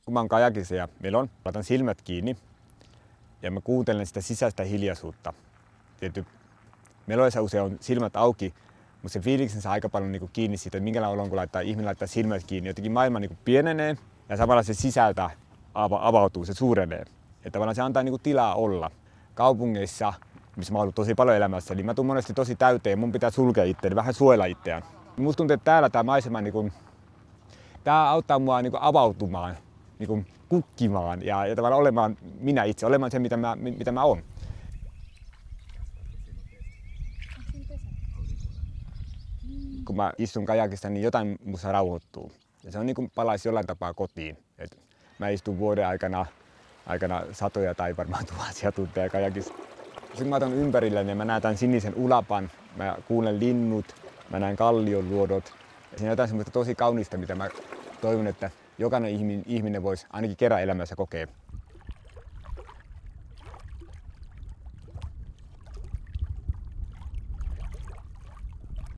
kun mä oon kajakissa ja laitan silmät kiinni ja mä kuuntelen sitä sisäistä hiljaisuutta. Tietysti meloissa usein on silmät auki, mutta se fiiliksen saa aika paljon niin kiinni siitä, että minkälainen on, kun ihminen laittaa silmät kiinni. Jotenkin maailma niin pienenee ja samalla se sisältä avautuu, se suurenee. Että tavallaan se antaa niin tilaa olla. Kaupungeissa, missä mä oon ollut tosi paljon elämässä, niin mä tuun monesti tosi täyteen, mun pitää sulkea itseäni, vähän suojella itseään. Musta tuntuu, että täällä tämä maisema, tää auttaa mua avautumaan, kukkimaan ja tavallaan olemaan minä itse, olemaan se mitä mä oon. Kun mä istun kajakissa, niin jotain musta rauhoittuu. Ja se on niin kuin palaisi jollain tapaa kotiin. Et mä istun vuoden aikana satoja tai varmaan tuhansia tunteja kajakissa. Sitten mä otan ympärilleni ja mä näen tämän sinisen ulapan, mä kuulen linnut, mä näen kallionluodot. Ja siinä on jotain semmoista tosi kaunista, mitä mä toivon, että jokainen ihminen voisi ainakin kerran elämässä kokea.